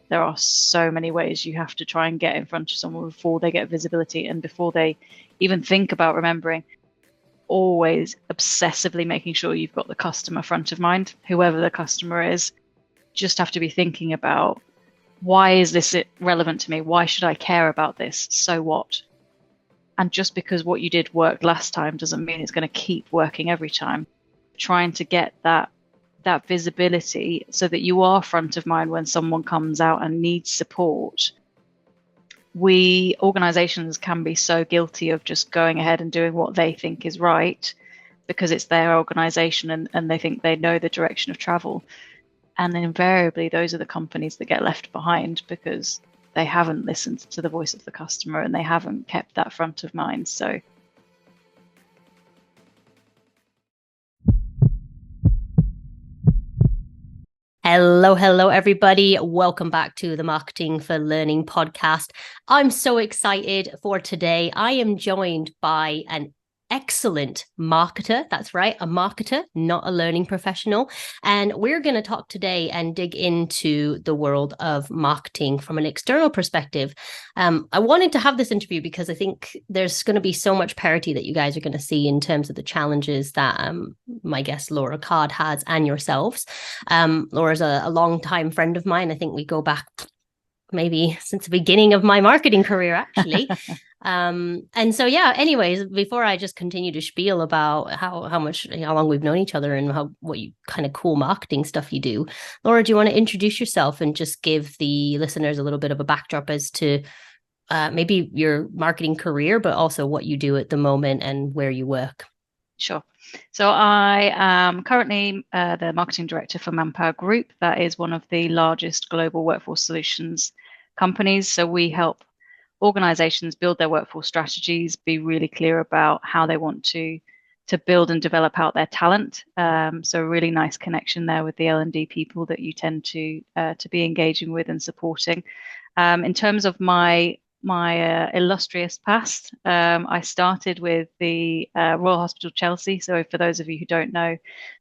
there are so many ways you have to try and get in front of someone before they get visibility and before they even think about remembering. Always obsessively making sure you've got the customer front of mind, whoever the customer is. Just have to be thinking about, why is this relevant to me? Why should I care about this? So what? And just because what you did worked last time doesn't mean it's going to keep working every time. Trying to get that visibility so that you are front of mind when someone comes out and needs support. Organizations can be so guilty of just going ahead and doing what they think is right because it's their organization and they think they know the direction of travel. And then invariably, those are the companies that get left behind because they haven't listened to the voice of the customer and they haven't kept that front of mind. So Hello, everybody. Welcome back to the Marketing for Learning podcast. I'm so excited for today. I am joined by an excellent marketer. That's right, a marketer, not a learning professional. And we're going to talk today and dig into the world of marketing from an external perspective. I wanted to have this interview because I think there's going to be so much parity that you guys are going to see in terms of the challenges that my guest Laura Card has and yourselves. Laura's a long-time friend of mine. I think we go back maybe since the beginning of my marketing career, actually. And so, yeah, anyways, before I just continue to spiel about how long we've known each other and what you kind of cool marketing stuff you do, Laura, do you want to introduce yourself and just give the listeners a little bit of a backdrop as to maybe your marketing career, but also what you do at the moment and where you work? Sure. So I am currently the marketing director for Manpower Group. That is one of the largest global workforce solutions companies. So we help organizations build their workforce strategies, be really clear about how they want to build and develop out their talent. So a really nice connection there with the L&D people that you tend to be engaging with and supporting. In terms of my illustrious past, I started with the Royal Hospital Chelsea. So for those of you who don't know,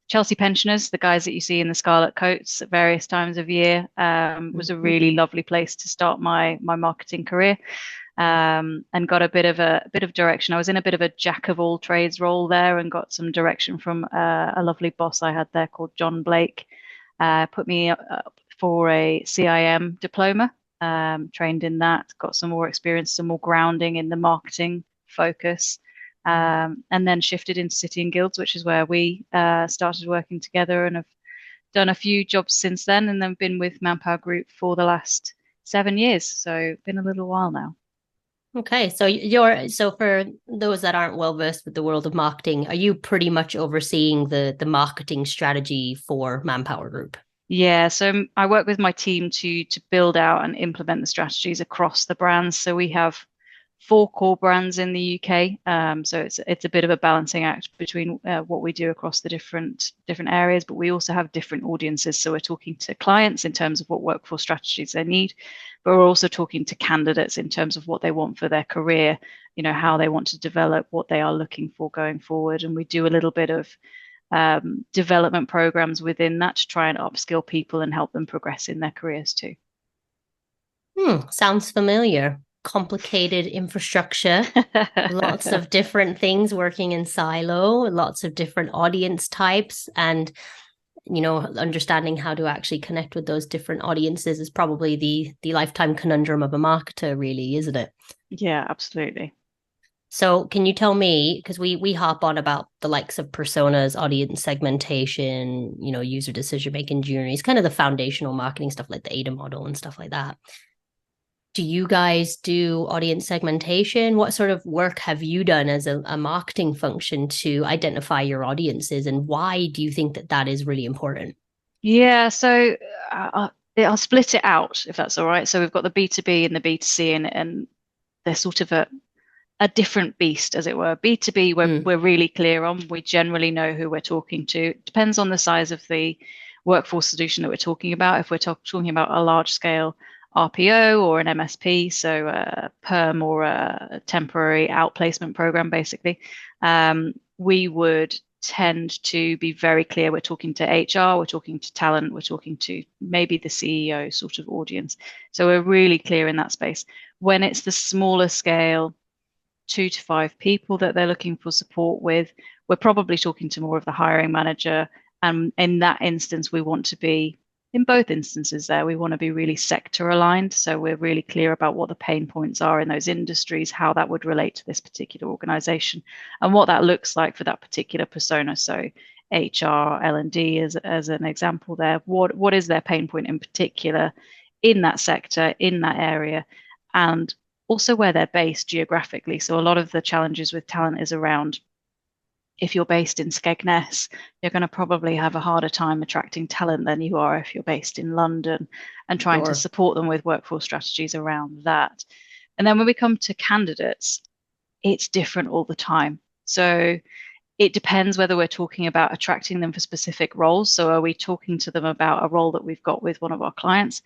Chelsea pensioners, the guys that you see in the scarlet coats at various times of year, was a really lovely place to start my marketing career, and got a bit of direction. I was in a bit of a jack of all trades role there and got some direction from a lovely boss I had there called John Blake. Put me up for a CIM diploma. Trained in that, got some more experience, some more grounding in the marketing focus, and then shifted into City and Guilds, which is where we started working together, and have done a few jobs since then, and then been with Manpower Group for the last 7 years. So been a little while now. Okay, so for those that aren't well versed with the world of marketing, are you pretty much overseeing the marketing strategy for Manpower Group? Yeah, so I work with my team to build out and implement the strategies across the brands. So we have 4 core brands in the UK. So it's a bit of a balancing act between what we do across the different areas, but we also have different audiences. So we're talking to clients in terms of what workforce strategies they need, but we're also talking to candidates in terms of what they want for their career, how they want to develop, what they are looking for going forward. And we do a little bit of development programs within that to try and upskill people and help them progress in their careers too. Sounds familiar. Complicated infrastructure, lots of different things working in silo, lots of different audience types, and understanding how to actually connect with those different audiences is probably the lifetime conundrum of a marketer, really, isn't it? Yeah, absolutely. So can you tell me, because we hop on about the likes of personas, audience segmentation, user decision making journeys, kind of the foundational marketing stuff like the AIDA model and stuff like that. Do you guys do audience segmentation? What sort of work have you done as a marketing function to identify your audiences, and why do you think that is really important? Yeah, so I'll split it out if that's all right. So we've got the B2B and the B2C, and they're sort of a different beast, as it were. B2B, we're really clear on. We generally know who we're talking to. It depends on the size of the workforce solution that we're talking about. If we're talking about a large scale RPO or an MSP, so a perm or a temporary outplacement program, basically, we would tend to be very clear. We're talking to HR, we're talking to talent, we're talking to maybe the CEO sort of audience. So we're really clear in that space. When it's the smaller scale, 2 to 5 people that they're looking for support with, we're probably talking to more of the hiring manager. And in that instance, we want to be, in both instances there, we want to be really sector aligned. So we're really clear about what the pain points are in those industries, how that would relate to this particular organization, and what that looks like for that particular persona. So HR, L&D as an example there. What is their pain point in particular in that sector, in that area, and also where they're based geographically. So a lot of the challenges with talent is around, if you're based in Skegness, you're going to probably have a harder time attracting talent than you are if you're based in London, and trying to support them with workforce strategies around that. And then when we come to candidates, it's different all the time. So it depends whether we're talking about attracting them for specific roles. So are we talking to them about a role that we've got with one of our clients?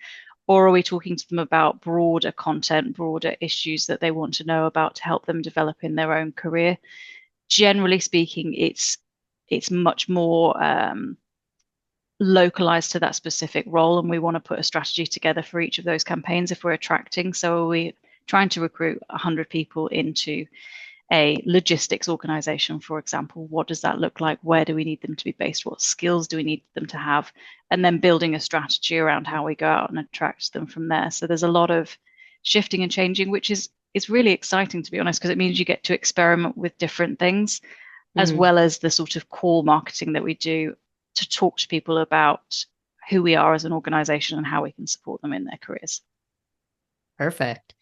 Or are we talking to them about broader content, broader issues that they want to know about to help them develop in their own career? Generally speaking, it's much more localized to that specific role, and we want to put a strategy together for each of those campaigns if we're attracting. So are we trying to recruit 100 people into a logistics organization, for example? What does that look like? Where do we need them to be based? What skills do we need them to have? And then building a strategy around how we go out and attract them from there. So there's a lot of shifting and changing, which is really exciting, to be honest, because it means you get to experiment with different things, as well as the sort of core marketing that we do to talk to people about who we are as an organization and how we can support them in their careers. Perfect.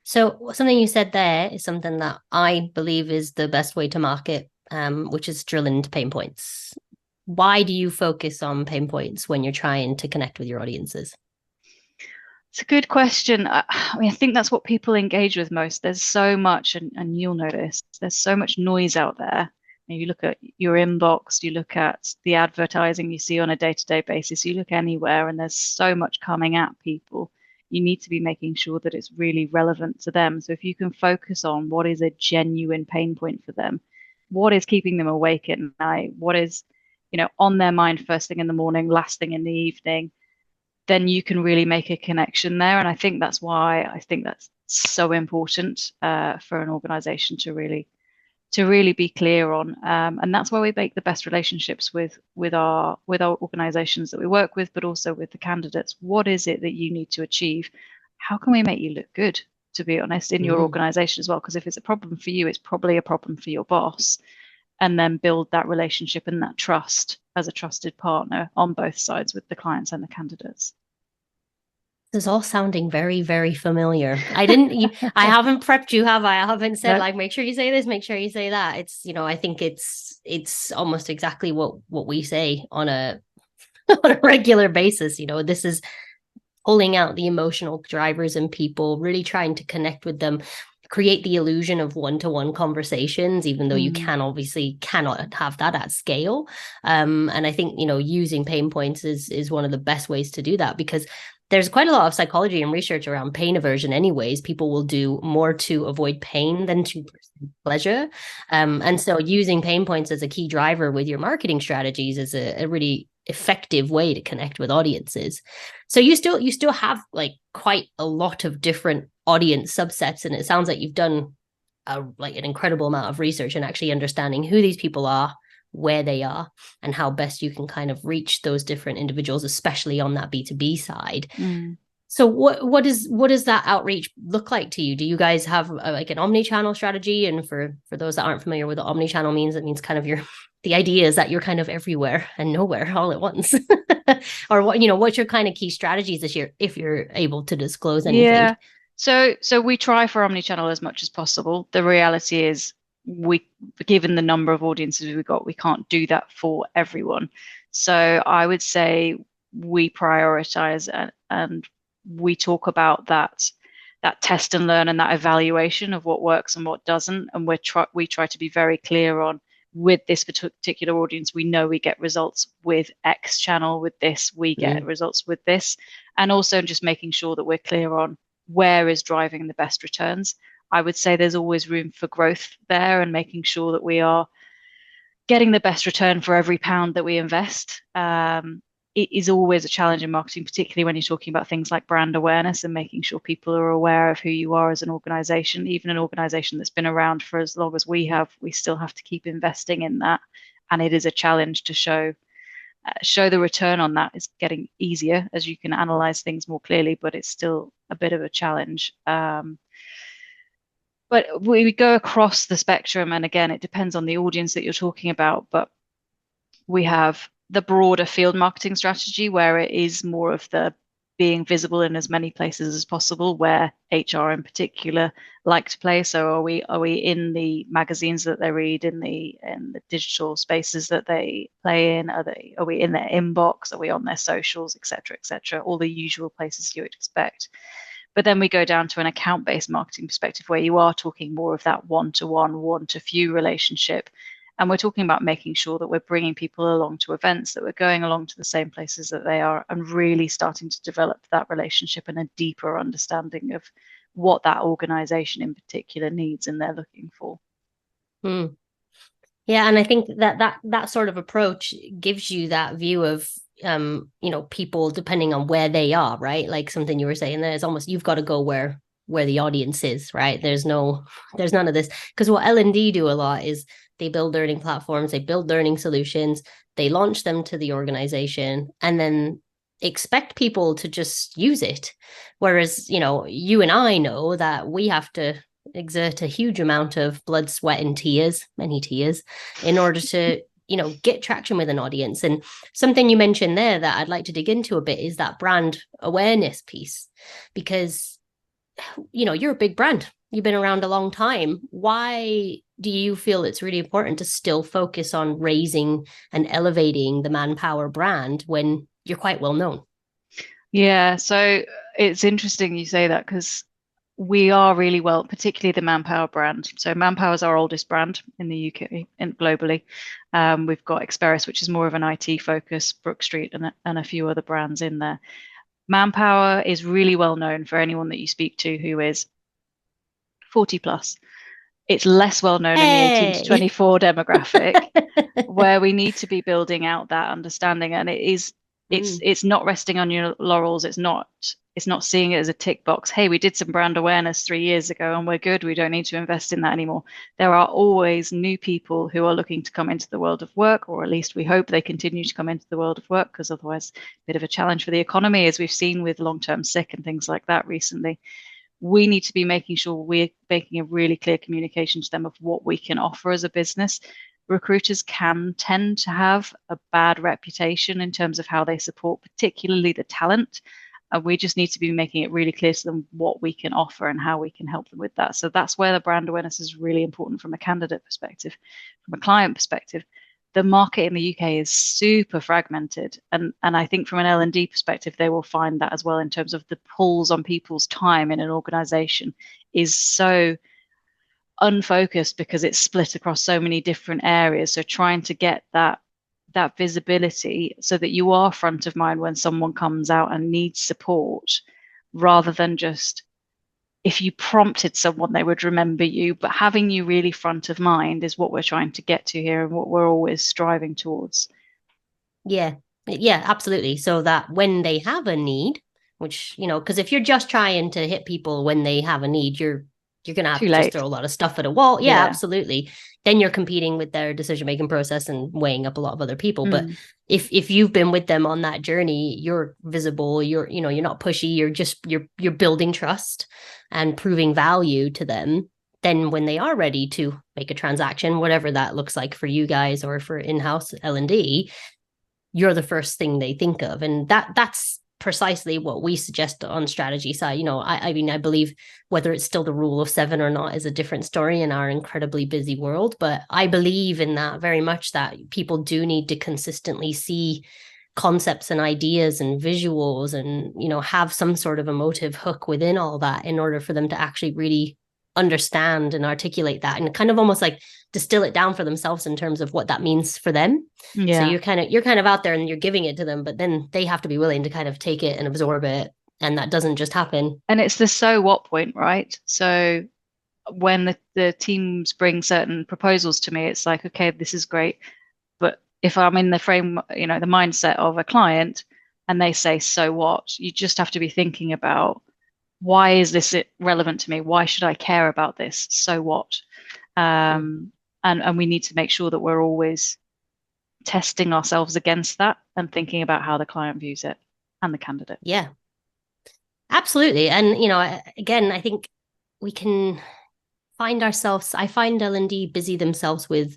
So something you said there is something that I believe is the best way to market, which is drilling into pain points. Why do you focus on pain points when you're trying to connect with your audiences? It's a good question. I mean, I think that's what people engage with most. There's so much, and you'll notice, there's so much noise out there. You look at your inbox, you look at the advertising you see on a day-to-day basis, you look anywhere, and there's so much coming at people. You need to be making sure that it's really relevant to them. So if you can focus on what is a genuine pain point for them, what is keeping them awake at night, what is, on their mind first thing in the morning, last thing in the evening, then you can really make a connection there. And I think that's why I think that's so important for an organization to really be clear on. And that's why we make the best relationships with our organizations that we work with, but also with the candidates. What is it that you need to achieve? How can we make you look good, to be honest, in your organization as well? Because if it's a problem for you, it's probably a problem for your boss. And then build that relationship and that trust as a trusted partner on both sides with the clients and the candidates. This is all sounding very, very familiar. I haven't prepped you, have I? I haven't said like, make sure you say this, make sure you say that. It's, I think it's almost exactly what we say on a on a regular basis. This is pulling out the emotional drivers in people, really trying to connect with them, create the illusion of one-to-one conversations, even though you cannot have that at scale. And I think, using pain points is one of the best ways to do that, because there's quite a lot of psychology and research around pain aversion anyways. People will do more to avoid pain than to pleasure. And so using pain points as a key driver with your marketing strategies is a really effective way to connect with audiences. So you still have like quite a lot of different audience subsets, and it sounds like you've done an incredible amount of research and actually understanding who these people are, where they are, and how best you can kind of reach those different individuals, especially on that B2B side. So what does that outreach look like to you? Do you guys have an omni-channel strategy? And for those that aren't familiar with what omni-channel means, it means kind of the idea is that you're kind of everywhere and nowhere all at once. Or what's your kind of key strategies this year, if you're able to disclose anything? Yeah. So we try for omni-channel as much as possible. The reality is, given the number of audiences we've got, we can't do that for everyone. So I would say we prioritize and we talk about that test and learn and that evaluation of what works and what doesn't. And we try to be very clear on, with this particular audience, we know we get results with X channel, with this, we get results with this. And also just making sure that we're clear on where is driving the best returns. I would say there's always room for growth there, and making sure that we are getting the best return for every pound that we invest. It is always a challenge in marketing, particularly when you're talking about things like brand awareness and making sure people are aware of who you are as an organization. Even an organization that's been around for as long as we have, we still have to keep investing in that. And it is a challenge to show the return on that. Is getting easier as you can analyze things more clearly, but it's still a bit of a challenge. But we go across the spectrum, and again, it depends on the audience that you're talking about. But we have the broader field marketing strategy where it is more of the being visible in as many places as possible, where HR in particular like to play. So are we in the magazines that they read, in the digital spaces that they play in? Are we in their inbox? Are we on their socials, etc., all the usual places you would expect. But then we go down to an account-based marketing perspective where you are talking more of that one-to-one, one-to-few relationship. And we're talking about making sure that we're bringing people along to events, that we're going along to the same places that they are, and really starting to develop that relationship and a deeper understanding of what that organization in particular needs and they're looking for. Yeah, and I think that sort of approach gives you that view of people depending on where they are, right? Like something you were saying there is almost you've got to go where the audience is, right? There's none of this, because what L&D do a lot is they build learning platforms, they build learning solutions, they launch them to the organization, and then expect people to just use it. Whereas, you and I know that we have to exert a huge amount of blood, sweat, and tears, many tears, in order to get traction with an audience. And something you mentioned there that I'd like to dig into a bit is that brand awareness piece, because you're a big brand, you've been around a long time. Why do you feel it's really important to still focus on raising and elevating the Manpower brand when you're quite well known? Yeah, so it's interesting you say that, because we are really well, particularly the Manpower brand. So Manpower is our oldest brand in the UK and globally. We've got Experis, which is more of an IT focus, Brook Street, and a few other brands in there. Manpower is really well known for anyone that you speak to who is 40 plus. It's less well known in the 18 to 24 demographic, where we need to be building out that understanding. And it's not resting on your laurels. It's not seeing it as a tick box. Hey, we did some brand awareness 3 years ago and we're good. We don't need to invest in that anymore. There are always new people who are looking to come into the world of work, or at least we hope they continue to come into the world of work, because otherwise a bit of a challenge for the economy, as we've seen with long-term sick and things like that recently. We need to be making sure we're making a really clear communication to them of what we can offer as a business. Recruiters can tend to have a bad reputation in terms of how they support, particularly the talent. And we just need to be making it really clear to them what we can offer and how we can help them with that. So that's where the brand awareness is really important from a candidate perspective. From a client perspective, the market in the UK is super fragmented. And I think from an L&D perspective, they will find that as well, in terms of the pulls on people's time in an organization is so unfocused because it's split across so many different areas. So trying to get that visibility so that you are front of mind when someone comes out and needs support, rather than just if you prompted someone, they would remember you. But having you really front of mind is what we're trying to get to here and what we're always striving towards. Yeah, absolutely. So that when they have a need, which, because if you're just trying to hit people when they have a need, you're going to have to just throw a lot of stuff at a wall. Yeah, absolutely. Then you're competing with their decision-making process and weighing up a lot of other people. But if you've been with them on that journey, you're visible, you're not pushy, you're building trust and proving value to them. Then when they are ready to make a transaction, whatever that looks like for you guys or for in-house L&D, you're the first thing they think of. And that's precisely what we suggest on strategy side. I mean, I believe whether it's still the rule of 7 or not is a different story in our incredibly busy world. But I believe in that very much, that people do need to consistently see concepts and ideas and visuals and, have some sort of emotive hook within all that in order for them to actually really understand and articulate that and kind of almost like distill it down for themselves in terms of what that means for them. Yeah. So you're kind of out there and you're giving it to them, but then they have to be willing to kind of take it and absorb it. And that doesn't just happen. And it's the so what point, right? So when the teams bring certain proposals to me, it's like, okay, this is great. But if I'm in the frame, the mindset of a client and they say, so what? You just have to be thinking about, why is this relevant to me? Why should I care about this? So what? And we need to make sure that we're always testing ourselves against that and thinking about how the client views it and the candidate. Yeah, absolutely. And, again, I think we can find ourselves, I find L&D busy themselves with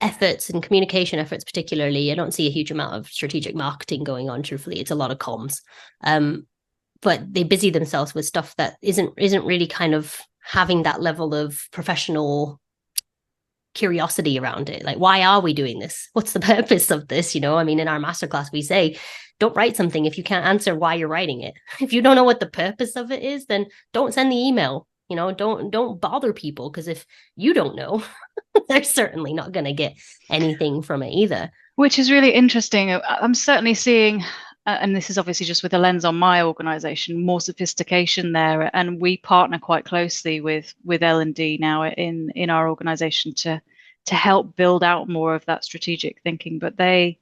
efforts and communication efforts, particularly. I don't see a huge amount of strategic marketing going on, truthfully. It's a lot of comms. But they busy themselves with stuff that isn't really kind of having that level of professional curiosity around it. Like, why are we doing this? What's the purpose of this? In our masterclass, we say, don't write something if you can't answer why you're writing it. If you don't know what the purpose of it is, then don't send the email. Don't bother people, because if you don't know, they're certainly not going to get anything from it either. Which is really interesting. I'm certainly seeing, and this is obviously just with a lens on my organization, more sophistication there. And we partner quite closely with L&D now in our organization to help build out more of that strategic thinking. But they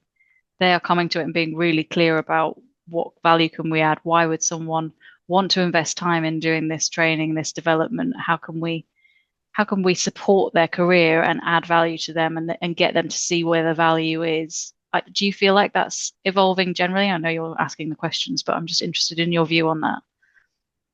are coming to it and being really clear about what value can we add? Why would someone want to invest time in doing this training, this development? How can we support their career and add value to them and get them to see where the value is? Do you feel like that's evolving generally? I know you're asking the questions, but I'm just interested in your view on that.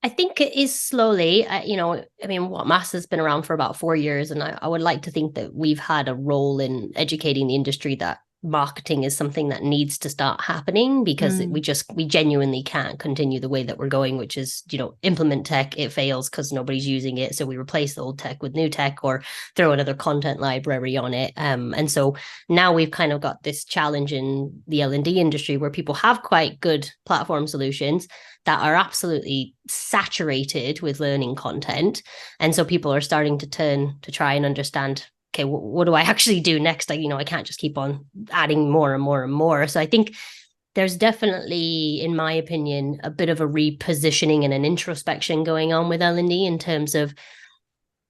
I think it is slowly, what Mass has been around for about 4 years, and I would like to think that we've had a role in educating the industry that marketing is something that needs to start happening, because we genuinely can't continue the way that we're going, which is, implement tech, it fails because nobody's using it, so we replace the old tech with new tech or throw another content library on it. And so now we've kind of got this challenge in the L&D industry where people have quite good platform solutions that are absolutely saturated with learning content, and so people are starting to turn to try and understand, okay, what do I actually do next? I can't just keep on adding more and more and more. So I think there's definitely, in my opinion, a bit of a repositioning and an introspection going on with L&D in terms of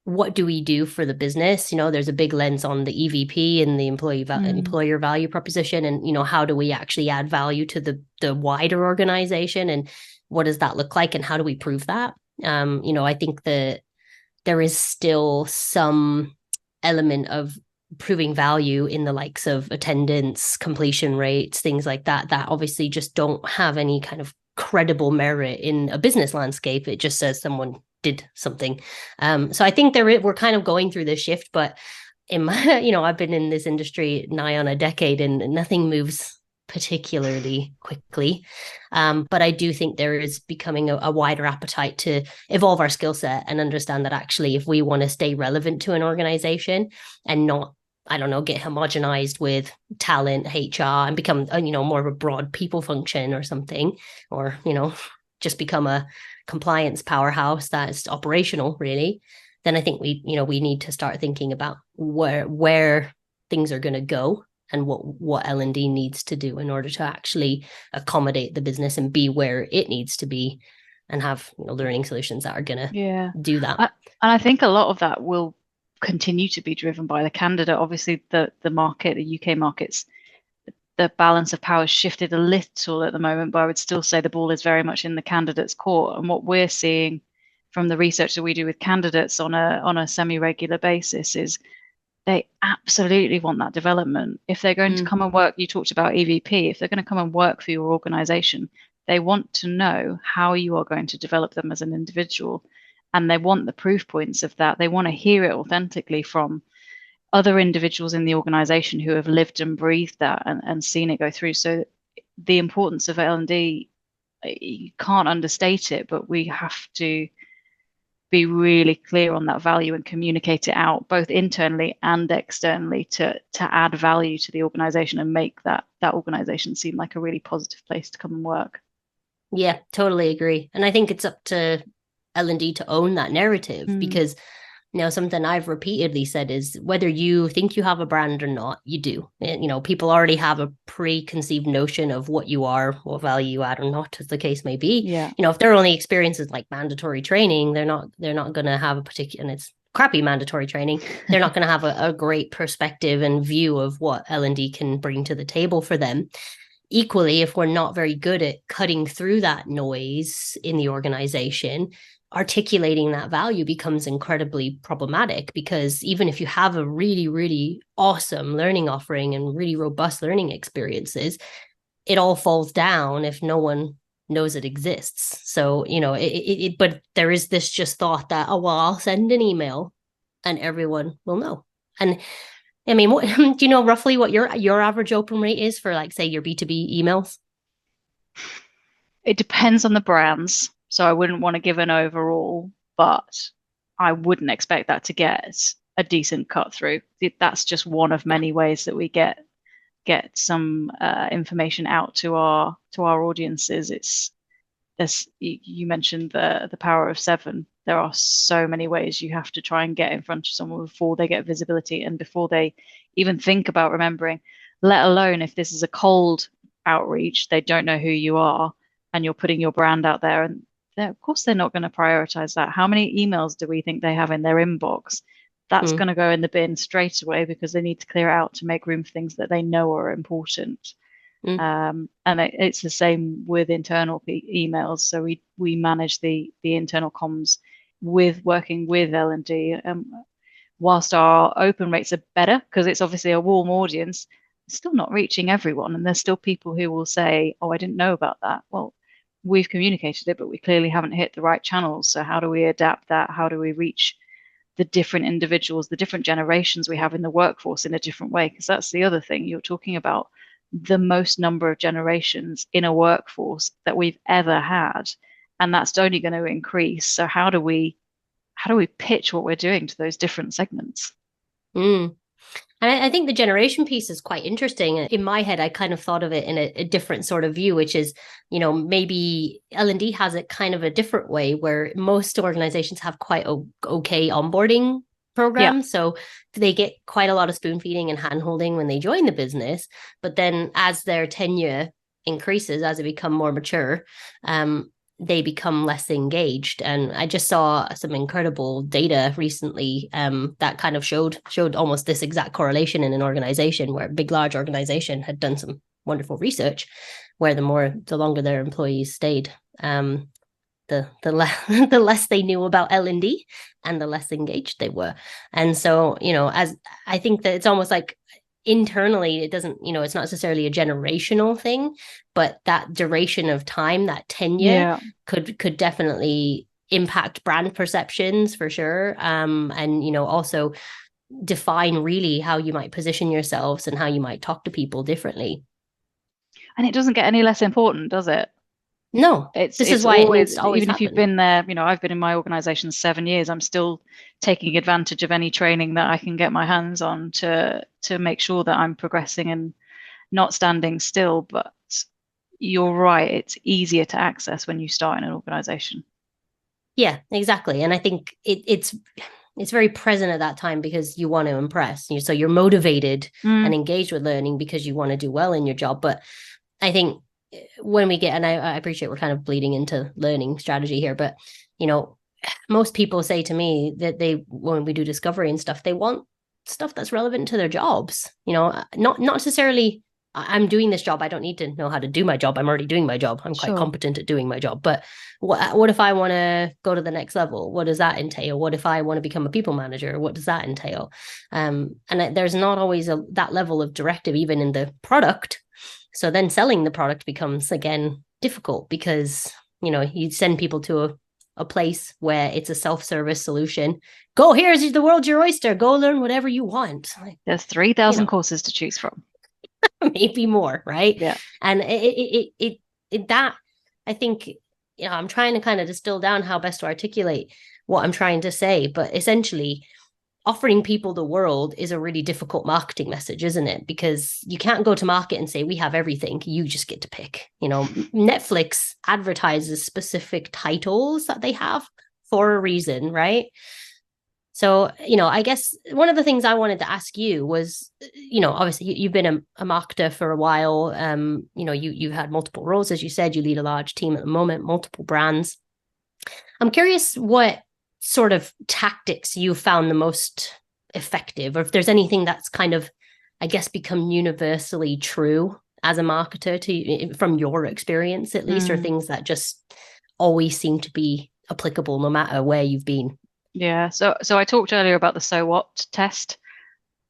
what do we do for the business? There's a big lens on the EVP and the employer value proposition, and how do we actually add value to the wider organization, and what does that look like, and how do we prove that? I think that there is still some element of proving value in the likes of attendance, completion rates, things like that obviously just don't have any kind of credible merit in a business landscape. It just says someone did something. So I think we're kind of going through this shift, but in my, I've been in this industry nigh on a decade, and nothing moves particularly quickly. But I do think there is becoming a wider appetite to evolve our skill set and understand that actually, if we want to stay relevant to an organization and not, get homogenized with talent, HR, and become, more of a broad people function or something, or, just become a compliance powerhouse that's operational, really, then I think we need to start thinking about where things are going to go and what L&D needs to do in order to actually accommodate the business and be where it needs to be, and have learning solutions that are going to do that. And I think a lot of that will continue to be driven by the candidate. Obviously, the market, the UK markets, the balance of power has shifted a little at the moment, but I would still say the ball is very much in the candidate's court. And what we're seeing from the research that we do with candidates on a semi-regular basis is they absolutely want that development. If they're going to come and work, you talked about EVP, if they're going to come and work for your organization, they want to know how you are going to develop them as an individual. And they want the proof points of that. They want to hear it authentically from other individuals in the organization who have lived and breathed that and seen it go through. So the importance of L&D, you can't understate it, but we have to be really clear on that value and communicate it out both internally and externally to add value to the organization and make that organization seem like a really positive place to come and work. Yeah, totally agree. And I think it's up to L&D to own that narrative, because something I've repeatedly said is, whether you think you have a brand or not, you do. People already have a preconceived notion of what you are, what value you add or not, as the case may be. Yeah. If their only experience is like mandatory training, they're not going to have a particular, and it's crappy mandatory training, they're not going to have a great perspective and view of what L&D can bring to the table for them. Equally, if we're not very good at cutting through that noise in the organization, articulating that value becomes incredibly problematic, because even if you have a really, really awesome learning offering and really robust learning experiences, it all falls down if no one knows it exists. So, but there is this just thought that, oh, well, I'll send an email and everyone will know. And I mean, do you know roughly what your average open rate is for, like, say, your B2B emails? It depends on the brands. So I wouldn't want to give an overall, but I wouldn't expect that to get a decent cut through. That's just one of many ways that we get some information out to our audiences. You mentioned the power of 7. There are so many ways you have to try and get in front of someone before they get visibility and before they even think about remembering, let alone if this is a cold outreach, they don't know who you are and you're putting your brand out there, and of course they're not going to prioritize that. How many emails do we think they have in their inbox? That's going to go in the bin straight away because they need to clear out to make room for things that they know are important. And it's the same with internal emails. So we manage the internal comms with working with L&D. Whilst our open rates are better because it's obviously a warm audience, it's still not reaching everyone. And there's still people who will say, oh, I didn't know about that. Well, we've communicated it, but we clearly haven't hit the right channels. So how do we adapt that? How do we reach the different individuals, the different generations we have in the workforce in a different way? Because that's the other thing. You're talking about the most number of generations in a workforce that we've ever had, and that's only going to increase. So how do we pitch what we're doing to those different segments? And I think the generation piece is quite interesting. In my head, I kind of thought of it in a different sort of view, which is, maybe L&D has it kind of a different way, where most organizations have quite okay onboarding programs. Yeah. So they get quite a lot of spoon feeding and hand holding when they join the business. But then as their tenure increases, as they become more mature, they become less engaged. And I just saw some incredible data recently that kind of showed almost this exact correlation in an organization, where a big, large organization had done some wonderful research, where the longer their employees stayed, the less they knew about L&D and the less engaged they were. And so, as I think that it's almost like internally, it doesn't, it's not necessarily a generational thing, but that duration of time, that tenure could definitely impact brand perceptions for sure. And, also define really how you might position yourselves and how you might talk to people differently. And it doesn't get any less important, does it? No, this is why always even if you've been there, I've been in my organization 7 years, I'm still taking advantage of any training that I can get my hands on to make sure that I'm progressing and not standing still. But you're right, it's easier to access when you start in an organization. Yeah, exactly. And I think it's very present at that time because you want to impress. So you're motivated and engaged with learning because you want to do well in your job. But I think when we get, and I appreciate we're kind of bleeding into learning strategy here, but most people say to me that when we do discovery and stuff, they want stuff that's relevant to their jobs. Not necessarily I'm doing this job, I don't need to know how to do my job, I'm already doing my job, I'm quite competent at doing my job. But what if I want to go to the next level? What does that entail? What if I want to become a people manager? What does that entail? And there's not always that level of directive even in the product. So then selling the product becomes, again, difficult because, you send people to a place where it's a self-service solution. Go, here's the world's your oyster. Go learn whatever you want. There's 3,000 courses to choose from. Maybe more, right? Yeah. And that, I think, I'm trying to kind of distill down how best to articulate what I'm trying to say. But essentially, offering people the world is a really difficult marketing message, isn't it? Because you can't go to market and say, we have everything, you just get to pick. Netflix advertises specific titles that they have for a reason, right? So, I guess one of the things I wanted to ask you was, obviously you've been a marketer for a while. You've had multiple roles, as you said, you lead a large team at the moment, multiple brands. I'm curious what sort of tactics you found the most effective, or if there's anything that's kind of, I guess, become universally true as a marketer from your experience, at least, or things that just always seem to be applicable no matter where you've been. Yeah. So I talked earlier about the so what test.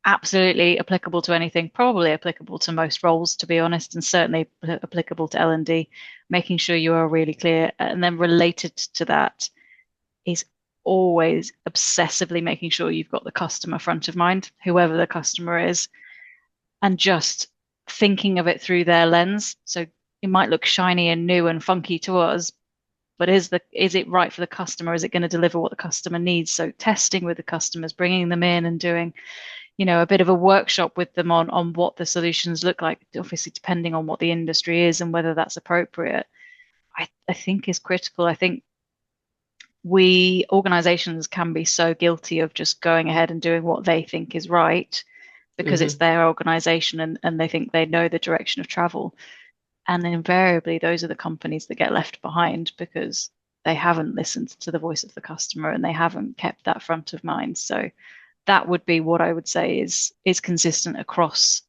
Absolutely applicable to anything, probably applicable to most roles, to be honest, and certainly applicable to L&D, making sure you are really clear. And then related to that is always obsessively making sure you've got the customer front of mind, whoever the customer is, and just thinking of it through their lens. So it might look shiny and new and funky to us, but is it right for the customer? Is it going to deliver what the customer needs? So testing with the customers, bringing them in and doing a bit of a workshop with them on what the solutions look like, obviously depending on what the industry is and whether that's appropriate, I think is critical. I think organizations can be so guilty of just going ahead and doing what they think is right because it's their organization and they think they know the direction of travel. And invariably, those are the companies that get left behind because they haven't listened to the voice of the customer and they haven't kept that front of mind. So that would be what I would say is consistent across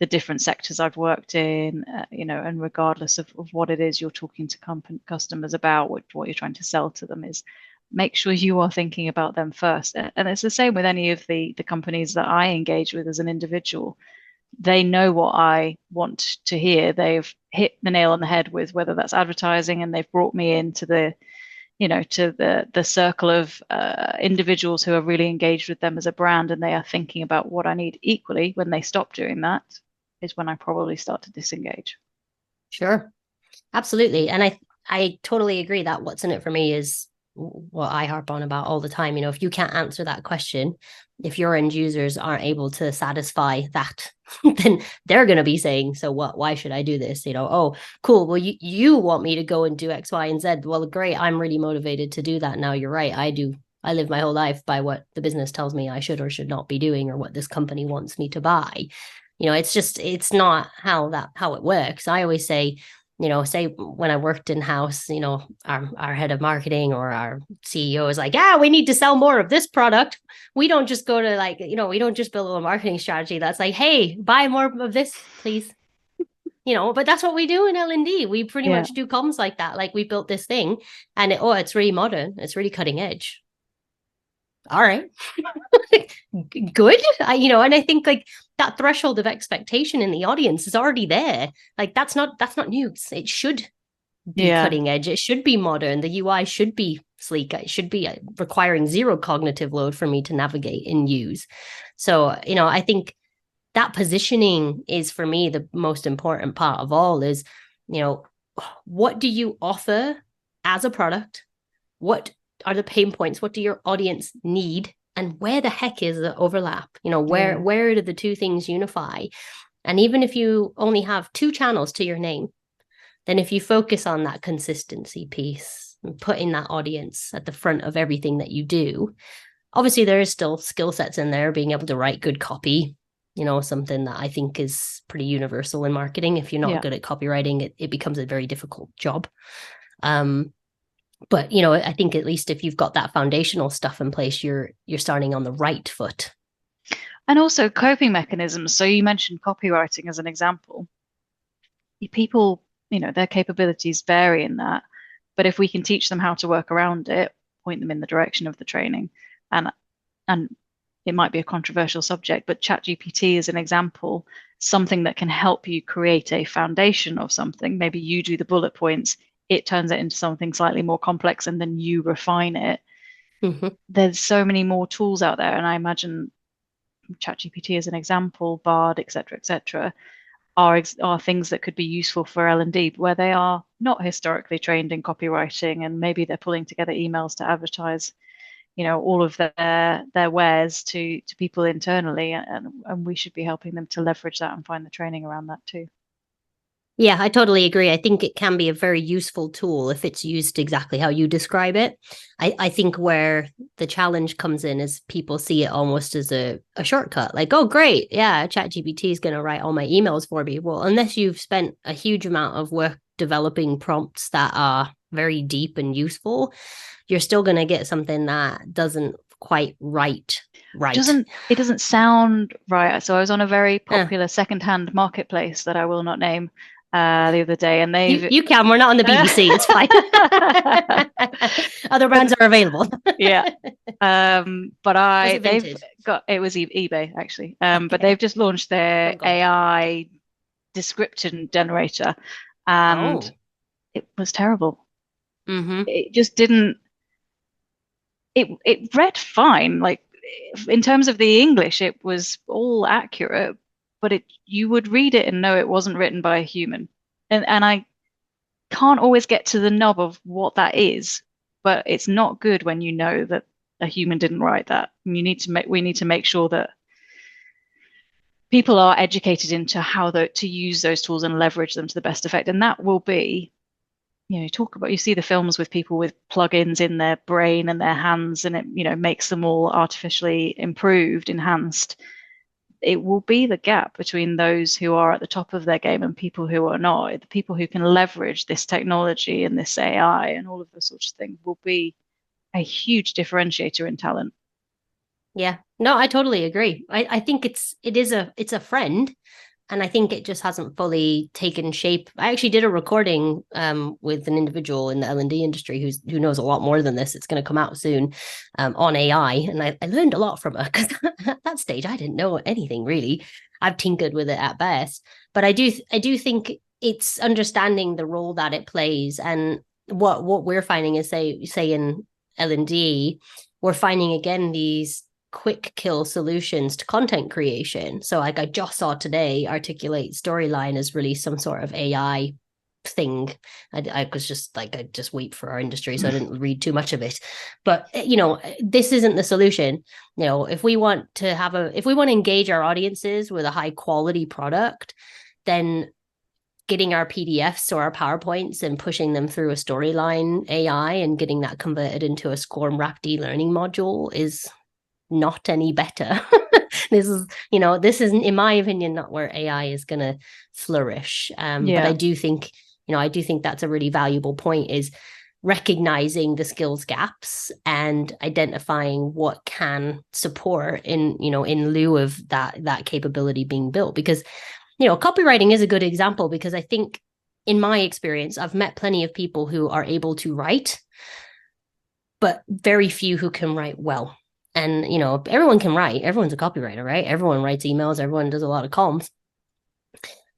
the different sectors I've worked in, and regardless of what it is you're talking to customers about, what you're trying to sell to them, is make sure you are thinking about them first. And it's the same with any of the companies that I engage with as an individual. They know what I want to hear. They've hit the nail on the head with whether that's advertising, and they've brought me into the circle of individuals who are really engaged with them as a brand, and they are thinking about what I need. Equally, when they stop doing that is when I probably start to disengage. Sure. Absolutely. And I totally agree that what's in it for me is what I harp on about all the time. If you can't answer that question, if your end users aren't able to satisfy that, then they're going to be saying, so what, why should I do this? Oh, cool. Well, you want me to go and do X, Y, and Z. Well, great. I'm really motivated to do that now. You're right. I live my whole life by what the business tells me I should or should not be doing, or what this company wants me to buy. It's not how it works. I always say, say when I worked in house, our head of marketing or our CEO is like, we need to sell more of this product. We don't just go to we don't just build a marketing strategy that's like, hey, buy more of this, please. But that's what we do in L&D. We pretty much do comms like that. Like, we built this thing and it's really modern. It's really cutting edge. All right. Good. And I think like that threshold of expectation in the audience is already there. Like, that's not news. It should be cutting edge. It should be modern. The UI should be sleek. It should be requiring zero cognitive load for me to navigate and use. So, I think that positioning is, for me, the most important part of all is, what do you offer as a product? What are the pain points? What do your audience need? And where the heck is the overlap? Where do the two things unify? And even if you only have 2 channels to your name, then if you focus on that consistency piece and putting that audience at the front of everything that you do, obviously there is still skill sets in there, being able to write good copy, something that I think is pretty universal in marketing. If you're not good at copywriting, it becomes a very difficult job. But, I think at least if you've got that foundational stuff in place, you're starting on the right foot. And also coping mechanisms. So you mentioned copywriting as an example. People, their capabilities vary in that. But if we can teach them how to work around it, point them in the direction of the training, and it might be a controversial subject, but ChatGPT is an example, something that can help you create a foundation of something. Maybe you do the bullet points, it turns it into something slightly more complex, and then you refine it. There's so many more tools out there, and I imagine ChatGPT as an example, Bard, etc., are things that could be useful for L&D, where they are not historically trained in copywriting, and maybe they're pulling together emails to advertise, all of their wares to people internally, and we should be helping them to leverage that and find the training around that too. Yeah, I totally agree. I think it can be a very useful tool if it's used exactly how you describe it. I think where the challenge comes in is people see it almost as a shortcut. Like, oh, great. Yeah, ChatGPT is going to write all my emails for me. Well, unless you've spent a huge amount of work developing prompts that are very deep and useful, you're still going to get something that doesn't quite right. It doesn't sound right. So I was on a very popular secondhand marketplace that I will not name the other day, and you can. We're not on the BBC. It's fine. Other brands are available. Yeah. But they've got, it was eBay actually. But they've just launched their AI description generator, and it was terrible. It just didn't. It read fine, like in terms of the English, it was all accurate, but you would read it and know it wasn't written by a human, and I can't always get to the nub of what that is, but it's not good when you know that a human didn't write that. We need to make sure that people are educated into how to use those tools and leverage them to the best effect, and that will be, you see the films with people with plugins in their brain and their hands, and it makes them all artificially improved, enhanced. It will be the gap between those who are at the top of their game and people who are not. The people who can leverage this technology and this AI and all of those sorts of things will be a huge differentiator in talent. Yeah, no, I totally agree. I think it's a friend, and I think it just hasn't fully taken shape. I actually did a recording with an individual in the L&D industry who knows a lot more than this. It's going to come out soon on AI, and I learned a lot from her, because at that stage I didn't know anything really. I've tinkered with it at best, but I do think it's understanding the role that it plays, and what we're finding is say in L&D, we're finding again these quick kill solutions to content creation. So like I just saw today, Articulate Storyline has released some sort of AI thing. I was just like, I just wait for our industry, so I didn't read too much of it. But this isn't the solution. If we want to engage our audiences with a high quality product, then getting our PDFs or our PowerPoints and pushing them through a Storyline AI and getting that converted into a SCORM wrapped e-learning module is not any better. This is, in my opinion, not where AI is going to flourish. But I do think that's a really valuable point, is recognizing the skills gaps and identifying what can support in lieu of that capability being built. Because, copywriting is a good example, because I think in my experience, I've met plenty of people who are able to write, but very few who can write well. And, everyone can write. Everyone's a copywriter, right? Everyone writes emails. Everyone does a lot of comms.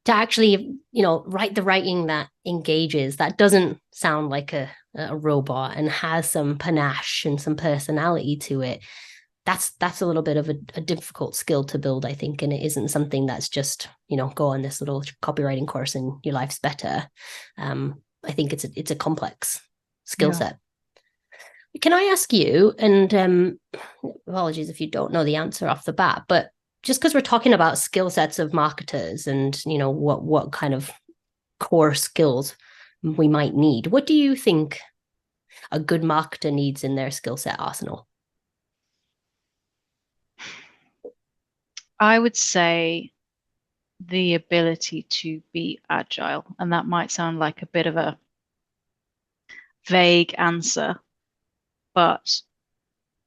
To actually, write the writing that engages, that doesn't sound like a robot and has some panache and some personality to it. That's a little bit of a difficult skill to build, I think. And it isn't something that's just, go on this little copywriting course and your life's better. I think it's a complex skill set. Can I ask you, and apologies if you don't know the answer off the bat, but just because we're talking about skill sets of marketers and, what kind of core skills we might need, what do you think a good marketer needs in their skill set arsenal? I would say the ability to be agile, and that might sound like a bit of a vague answer, but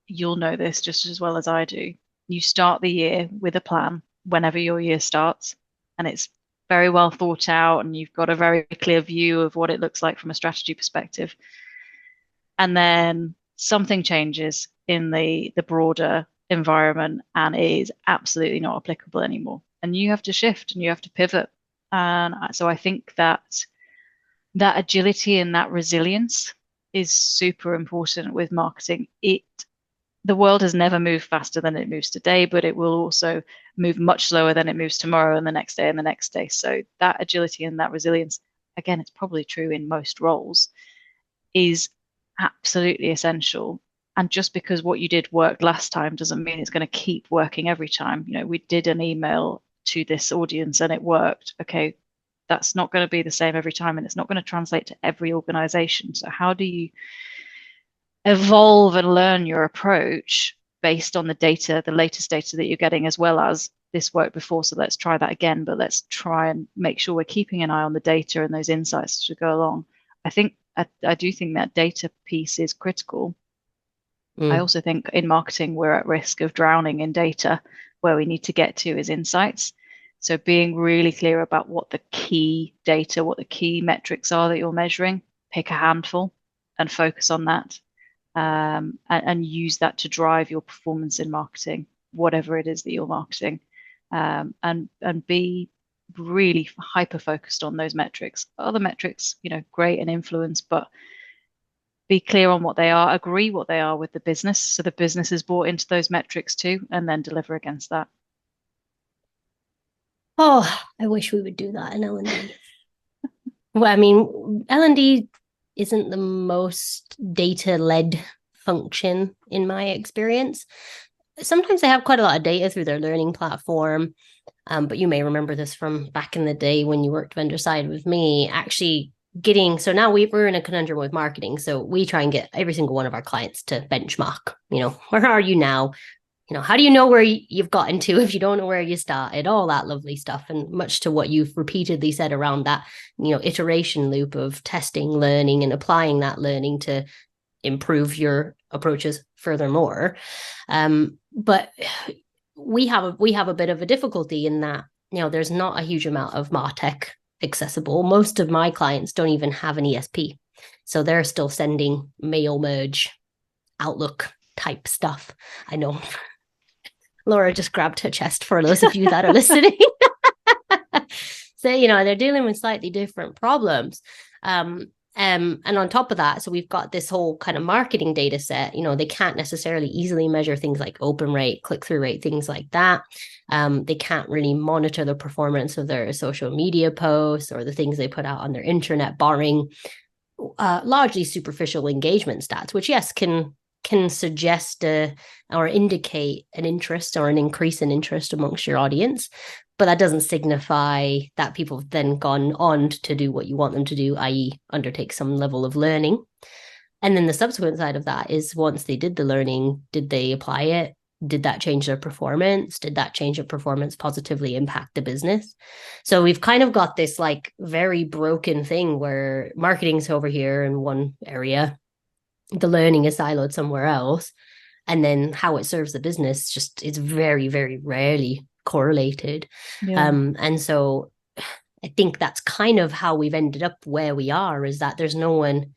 you'll know this just as well as I do. You start the year with a plan whenever your year starts, and it's very well thought out, and you've got a very clear view of what it looks like from a strategy perspective. And then something changes in the broader environment, and it is absolutely not applicable anymore. And you have to shift and you have to pivot. And so I think that agility and that resilience is super important with marketing. The world has never moved faster than it moves today, but it will also move much slower than it moves tomorrow and the next day and the next day. So that agility and that resilience, again, it's probably true in most roles, is absolutely essential. And just because what you did worked last time doesn't mean it's going to keep working every time. We did an email to this audience and it worked. Okay, that's not going to be the same every time, and it's not going to translate to every organization. So how do you evolve and learn your approach based on the data, the latest data that you're getting, as well as this worked before, so let's try that again, but let's try and make sure we're keeping an eye on the data and those insights as we go along. I think I do think that data piece is critical. I Mm. also think in marketing, we're at risk of drowning in data. Where we need to get to is insights. So being really clear about what the key data, what the key metrics are that you're measuring, pick a handful and focus on that, and use that to drive your performance in marketing, whatever it is that you're marketing, and be really hyper focused on those metrics. Other metrics, great and influence, but be clear on what they are, agree what they are with the business, so the business is bought into those metrics too, and then deliver against that. Oh, I wish we would do that in L&D. Well, I mean, L&D isn't the most data-led function in my experience. Sometimes they have quite a lot of data through their learning platform. But you may remember this from back in the day when you worked vendor side with me, actually so now we're in a conundrum with marketing. So we try and get every single one of our clients to benchmark, where are you now? How do you know where you've gotten to if you don't know where you started? All that lovely stuff. And much to what you've repeatedly said around that, iteration loop of testing, learning, and applying that learning to improve your approaches furthermore. But we have a bit of a difficulty in that, there's not a huge amount of MarTech accessible. Most of my clients don't even have an ESP. So they're still sending mail merge, Outlook type stuff. I know Laura just grabbed her chest for those of you that are listening. So, they're dealing with slightly different problems. And on top of that, so we've got this whole kind of marketing data set. They can't necessarily easily measure things like open rate, click-through rate, things like that. They can't really monitor the performance of their social media posts or the things they put out on their intranet, barring largely superficial engagement stats, which, yes, can suggest or indicate an interest or an increase in interest amongst your audience. But that doesn't signify that people have then gone on to do what you want them to do, i.e. undertake some level of learning. And then the subsequent side of that is, once they did the learning, did they apply it? Did that change their performance? Did that change of performance positively impact the business? So we've kind of got this like very broken thing where marketing's over here in one area, the learning is siloed somewhere else, and then how it serves the business it's very, very rarely correlated. Yeah. And so I think that's kind of how we've ended up where we are, is that there's no one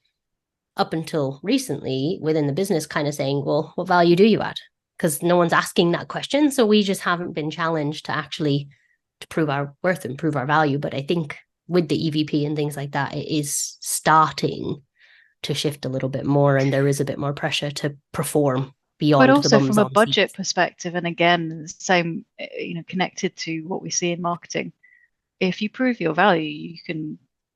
up until recently within the business kind of saying, well, what value do you add? Because no one's asking that question. So we just haven't been challenged to prove our worth and prove our value. But I think with the EVP and things like that, it is starting to shift a little bit more, and there is a bit more pressure to perform beyond but also the bums from a on budget seats. perspective, and again, same, connected to what we see in marketing. If you prove your value,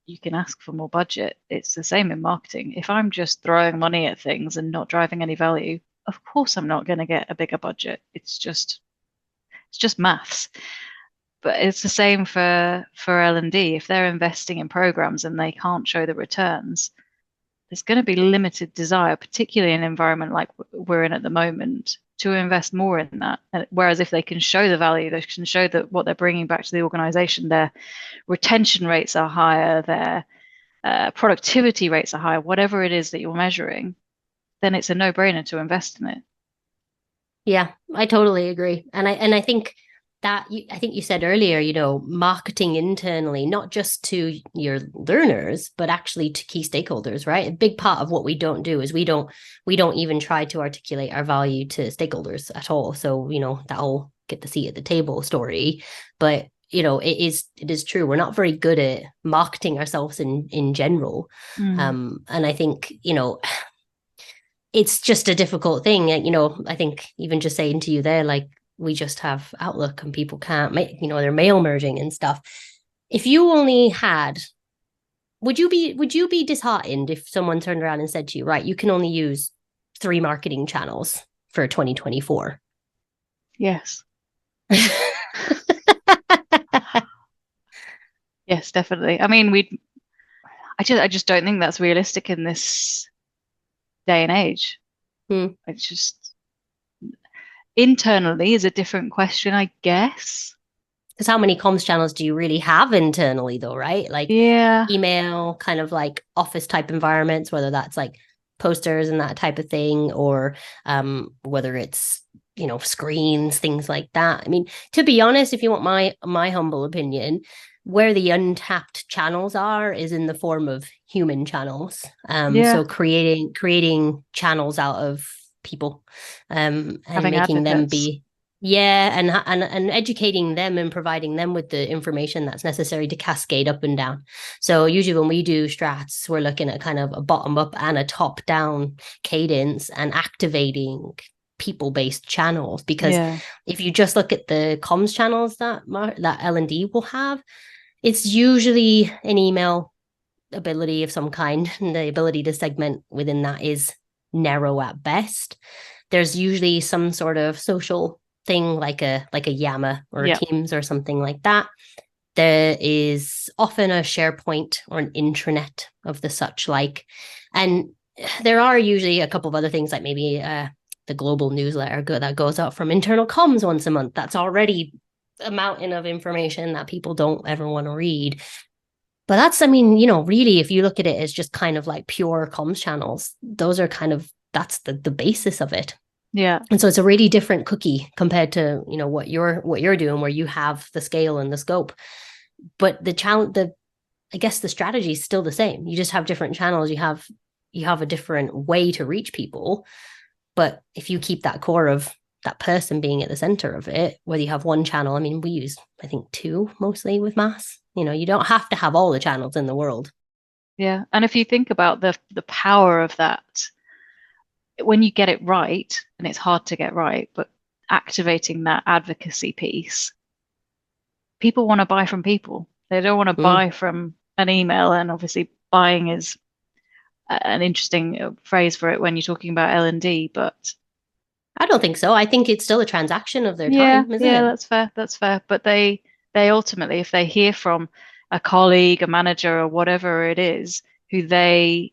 you can ask for more budget. It's the same in marketing. If I'm just throwing money at things and not driving any value, of course I'm not going to get a bigger budget. It's just maths. But it's the same for L&D. If they're investing in programs and they can't show the returns, there's going to be limited desire, particularly in an environment like we're in at the moment, to invest more in that. Whereas if they can show the value, they can show that what they're bringing back to the organization, their retention rates are higher, their productivity rates are higher, whatever it is that you're measuring, then it's a no-brainer to invest in it. Yeah, I totally agree. And I think I think you said earlier, marketing internally, not just to your learners, but actually to key stakeholders, right? A big part of what we don't do is we don't even try to articulate our value to stakeholders at all. So, that whole get the seat at the table story. But, it is true. We're not very good at marketing ourselves in general. And I think, it's just a difficult thing. I think even just saying to you there, like, we just have Outlook and people can't make, they're mail merging and stuff. If you only had, would you be disheartened if someone turned around and said to you, right, you can only use 3 marketing channels for 2024? Yes. Yes, definitely. I mean, I just don't think that's realistic in this day and age. It's just internally is a different question, I guess. Because how many comms channels do you really have internally, though, right? Like Yeah. email, kind of like office type environments, whether that's like posters and that type of thing, or whether it's screens, things like that. I mean, to be honest, if you want my humble opinion, where the untapped channels are is in the form of human channels. Yeah. So creating channels out of people, and Having making them advocates. be, yeah, and educating them and providing them with the information that's necessary to cascade up and down. So usually when we do strats, we're looking at kind of a bottom up and a top down cadence and activating people-based channels. Because Yeah. if you just look at the comms channels that L&D will have, it's usually an email ability of some kind, and the ability to segment within that is narrow at best. There's usually some sort of social thing like a Yammer or a Yeah. Teams or something like that. There is often a SharePoint or an intranet of the such like, and there are usually a couple of other things like maybe the global newsletter that goes out from internal comms once a month. That's already a mountain of information that people don't ever want to read. But that's, I mean, really, if you look at it as just kind of like pure comms channels, those are kind of, that's the basis of it. Yeah. And so it's a really different cookie compared to, what you're doing, where you have the scale and the scope. But the challenge, I guess the strategy is still the same. You just have different channels. You have a different way to reach people. But if you keep that core of that person being at the center of it, whether you have one channel, I mean, we use, I think, two mostly with mass. You don't have to have all the channels in the world. Yeah. And if you think about the power of that, when you get it right, and it's hard to get right, but activating that advocacy piece, people want to buy from people. They don't want to Mm. buy from an email. And obviously, buying is an interesting phrase for it when you're talking about L&D. But I don't think so. I think it's still a transaction of their yeah, time, isn't yeah, it? that's fair. That's fair. But they ultimately, if they hear from a colleague, a manager, or whatever it is, who they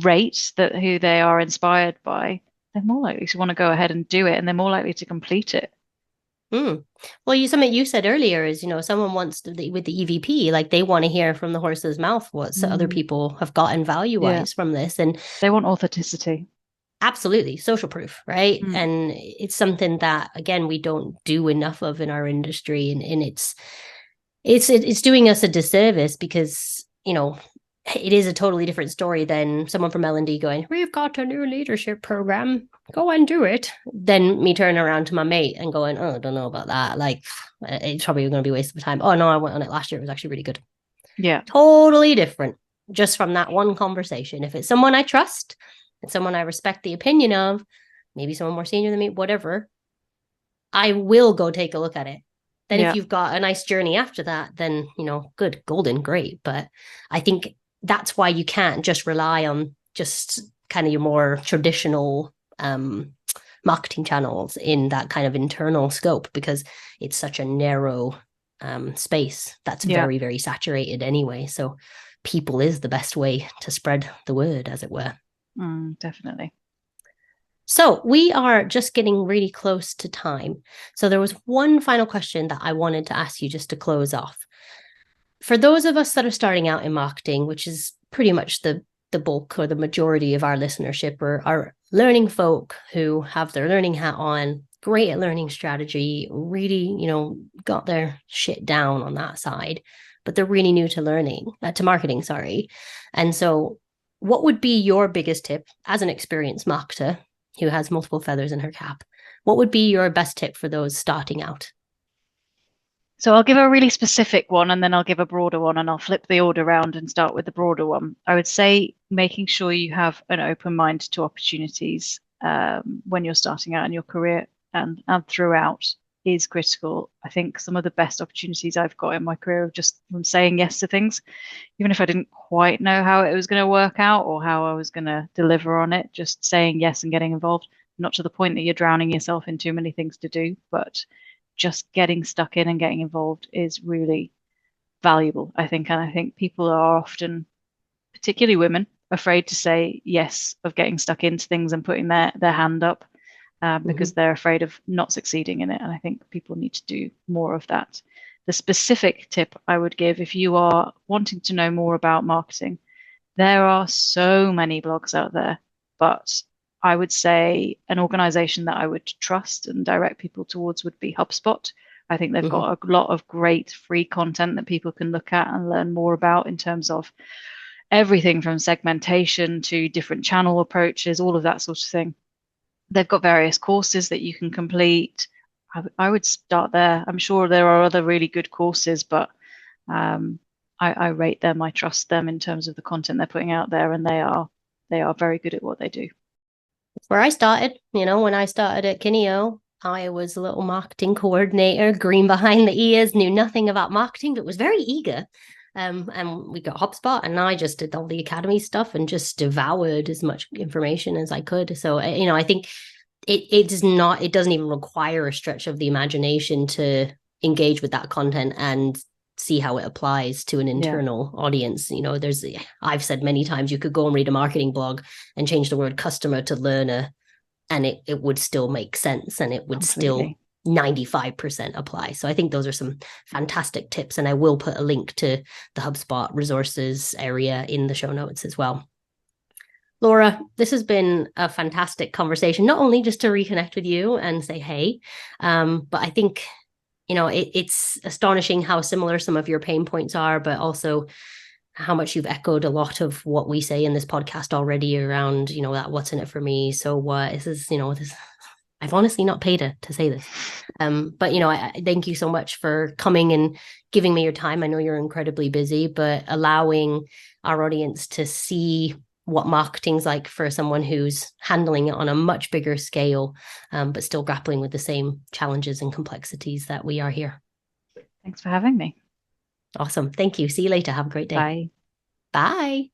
rate, that who they are inspired by, they're more likely to want to go ahead and do it, and they're more likely to complete it. Mm. Well, something you said earlier is, someone wants to, with the EVP, like they want to hear from the horse's mouth what other Mm, people have gotten value yeah, wise from this. And they want authenticity. absolutely social proof, right? Mm, And it's something that, again, we don't do enough of in our industry. And it's doing us a disservice because, it is a totally different story than someone from L&D going, we've got a new leadership program, go and do it. Then me turning around to my mate and going, oh, I don't know about that. Like, it's probably going to be a waste of time. Oh, no, I went on it last year. It was actually really good. yeah, Totally different just from that one conversation. If it's someone I trust and someone I respect the opinion of, maybe someone more senior than me, whatever, I will go take a look at it. Then if yeah, you've got a nice journey after that, then, good, golden, great. But I think that's why you can't just rely on just kind of your more traditional marketing channels in that kind of internal scope, because it's such a narrow space that's yeah. very, very saturated anyway. So people is the best way to spread the word, as it were. Definitely. So we are just getting really close to time. So there was one final question that I wanted to ask you just to close off. For those of us that are starting out in marketing, which is pretty much the bulk or the majority of our listenership, or our learning folk who have their learning hat on, great at learning strategy, really, got their shit down on that side, but they're really new to marketing, sorry. And so what would be your biggest tip as an experienced marketer who has multiple feathers in her cap? What would be your best tip for those starting out? So I'll give a really specific one, and then I'll give a broader one, and I'll flip the order around and start with the broader one. I would say making sure you have an open mind to opportunities when you're starting out in your career, and throughout is critical. I think some of the best opportunities I've got in my career are just from saying yes to things, even if I didn't quite know how it was going to work out or how I was going to deliver on it, just saying yes and getting involved, not to the point that you're drowning yourself in too many things to do, but just getting stuck in and getting involved is really valuable, I think. And I think people are often, particularly women, afraid to say yes of getting stuck into things and putting their hand up. because they're afraid of not succeeding in it. And I think people need to do more of that. The specific tip I would give, if you are wanting to know more about marketing, there are so many blogs out there, but I would say an organization that I would trust and direct people towards would be HubSpot. I think they've got a lot of great free content that people can look at and learn more about in terms of everything from segmentation to different channel approaches, all of that sort of thing. They've got various courses that you can complete. I would start there. I'm sure there are other really good courses, but I rate them. I trust them in terms of the content they're putting out there, and they are very good at what they do. Where I started, when I started at Kineo, I was a little marketing coordinator, green behind the ears, knew nothing about marketing, but was very eager. And we got HubSpot, and I just did all the academy stuff and just devoured as much information as I could. So, I think it doesn't even require a stretch of the imagination to engage with that content and see how it applies to an internal audience. I've said many times, you could go and read a marketing blog and change the word customer to learner, and it would still make sense, and it would still 95% apply. So I think those are some fantastic tips, and I will put a link to the HubSpot resources area in the show notes as well. Laura, this has been a fantastic conversation, not only just to reconnect with you and say hey, but I think it's astonishing how similar some of your pain points are, but also how much you've echoed a lot of what we say in this podcast already around, that what's in it for me. So what is this, I've honestly not paid to say this. But, I thank you so much for coming and giving me your time. I know you're incredibly busy, but allowing our audience to see what marketing's like for someone who's handling it on a much bigger scale, but still grappling with the same challenges and complexities that we are here. Thanks for having me. Awesome. Thank you. See you later. Have a great day. Bye. Bye.